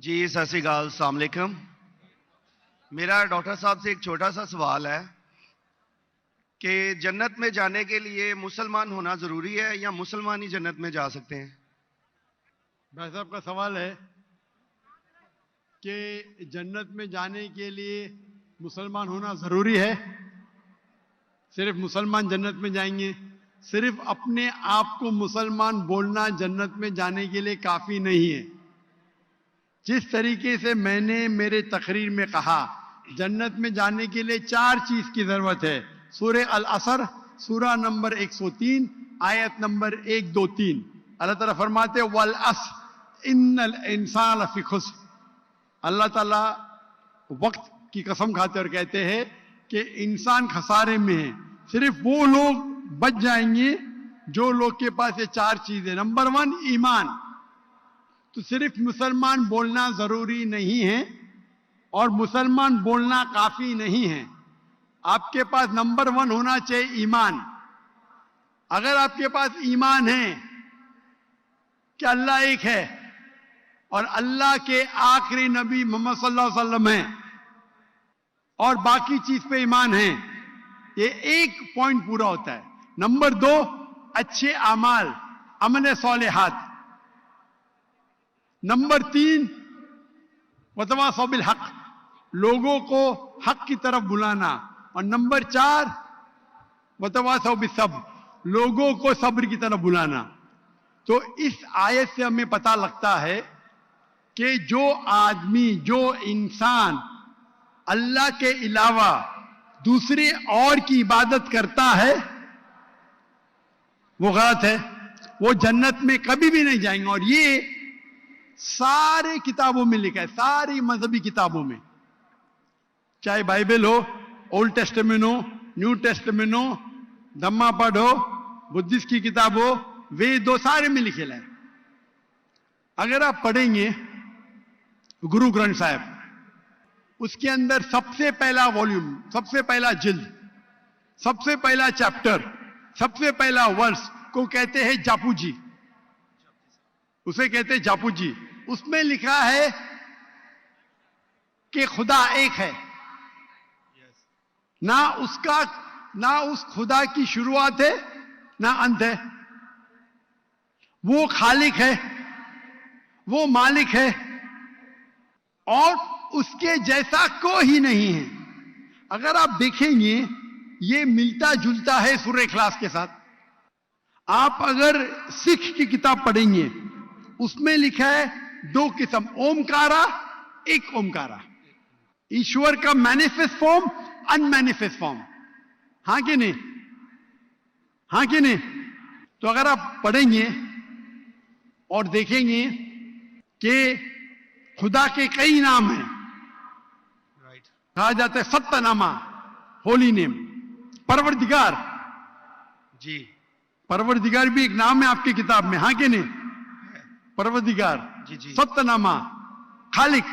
جی ست سری اکال، السلام علیکم۔ میرا ڈاکٹر صاحب سے ایک چھوٹا سا سوال ہے کہ جنت میں جانے کے لیے مسلمان ہونا ضروری ہے یا مسلمان ہی جنت میں جا سکتے ہیں؟ بھائی صاحب کا سوال ہے کہ جنت میں جانے کے لیے مسلمان ہونا ضروری ہے؟ صرف مسلمان جنت میں جائیں گے؟ صرف اپنے آپ کو مسلمان بولنا جنت میں جانے کے لیے کافی نہیں ہے۔ جس طریقے سے میں نے میرے تقریر میں کہا، جنت میں جانے کے لیے 4 چیز کی ضرورت ہے۔ سورہ العصر، سورہ نمبر 103، آیت نمبر 1، 2، 3۔ اللہ تعالیٰ فرماتے والعصر ان الانسان لفی خسر۔ اللہ تعالیٰ وقت کی قسم کھاتے اور کہتے ہیں کہ انسان خسارے میں ہے۔ صرف وہ لوگ بچ جائیں گے جو لوگ کے پاس یہ 4 چیزیں۔ نمبر 1 ایمان۔ تو صرف مسلمان بولنا ضروری نہیں ہے اور مسلمان بولنا کافی نہیں ہے۔ آپ کے پاس نمبر 1 ہونا چاہیے ایمان۔ اگر آپ کے پاس ایمان ہے کہ اللہ ایک ہے اور اللہ کے آخری نبی محمد صلی اللہ علیہ وسلم ہیں اور باقی چیز پہ ایمان ہے، یہ ایک پوائنٹ پورا ہوتا ہے۔ نمبر 2 اچھے اعمال، عمل صالحات۔ نمبر 3 وتواصوا بالحق، لوگوں کو حق کی طرف بلانا۔ اور نمبر 4 وتواصوا بالصبر، لوگوں کو صبر کی طرف بلانا۔ تو اس آیت سے ہمیں پتہ لگتا ہے کہ جو آدمی، جو انسان اللہ کے علاوہ دوسرے اور کی عبادت کرتا ہے وہ غلط ہے، وہ جنت میں کبھی بھی نہیں جائیں گے۔ اور یہ سارے کتابوں میں لکھا ہے، ساری مذہبی کتابوں میں، چاہے بائبل ہو، اولڈ ٹیسٹمنٹ ہو، نیو ٹیسٹمنٹ ہو، دھما پڑھ ہو، بدھسٹ کی کتاب ہو، وید ہو، سارے میں لکھے ہے۔ اگر آپ پڑھیں گے گرو گرنتھ صاحب، اس کے اندر سب سے پہلا والیوم، سب سے پہلا جلد، سب سے پہلا چیپٹر، سب سے پہلا ورس کو کہتے ہیں جاپو جی، اسے کہتے ہیں جاپو جی۔ اس میں لکھا ہے کہ خدا ایک ہے، نہ اس خدا کی شروعات ہے نہ انت ہے۔ وہ خالق ہے، وہ مالک ہے اور اس کے جیسا کوئی ہی نہیں ہے۔ اگر آپ دیکھیں گے یہ ملتا جلتا ہے سورہ اخلاص کے ساتھ۔ آپ اگر سکھ کی کتاب پڑھیں گے اس میں لکھا ہے 2 قسم، اومکارا، ایک اومکارا، ایشور کا مینیفیسٹ فارم، ان مینیفیسٹ فارم۔ ہاں کہ نہیں؟ ہاں کہ نہیں؟ تو اگر آپ پڑھیں گے اور دیکھیں گے کہ خدا کے کئی نام ہیں، کہا جاتا ہے ستہ نامہ، ہولی نیم، پروردگار۔ جی پروردگار بھی ایک نام ہے آپ کی کتاب میں، ہاں کہ نہیں؟ پروردگار، جی ستہ نامہ، خالق،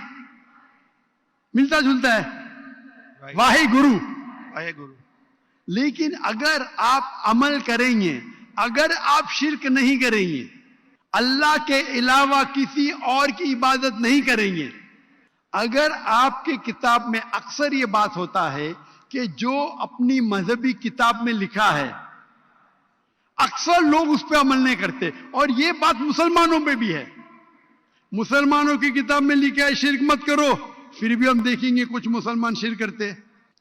ملتا جلتا ہے، واہے گرو۔ لیکن اگر آپ عمل کریں گے، اگر آپ شرک نہیں کریں گے، اللہ کے علاوہ کسی اور کی عبادت نہیں کریں گے، اگر آپ کی کتاب میں اکثر یہ بات ہوتا ہے کہ جو اپنی مذہبی کتاب میں لکھا ہے اکثر لوگ اس پہ عمل نہیں کرتے، اور یہ بات مسلمانوں پہ بھی ہے۔ مسلمانوں کی کتاب میں لکھا ہے شرک مت کرو، پھر بھی ہم دیکھیں گے کچھ مسلمان شرک کرتے۔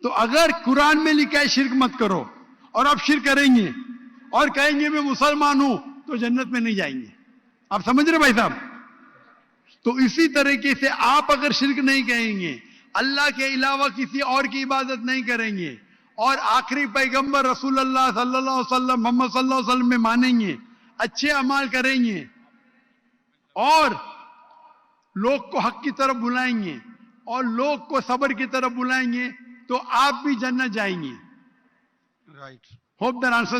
تو اگر قرآن میں لکھا ہے شرک مت کرو اور آپ شرک کریں گے اور کہیں گے میں مسلمان ہوں تو جنت میں نہیں جائیں گے۔ آپ سمجھ رہے بھائی صاحب؟ تو اسی طریقے سے آپ اگر شرک نہیں کہیں گے، اللہ کے علاوہ کسی اور کی عبادت نہیں کریں گے اور آخری پیغمبر رسول اللہ صلی اللہ علیہ وسلم، محمد صلی اللہ علیہ وسلم میں مانیں گے، اچھے اعمال کریں گے اور لوگ کو حق کی طرف بلائیں گے اور لوگ کو صبر کی طرف بلائیں گے تو آپ بھی جنت جائیں گے۔ Hope that answers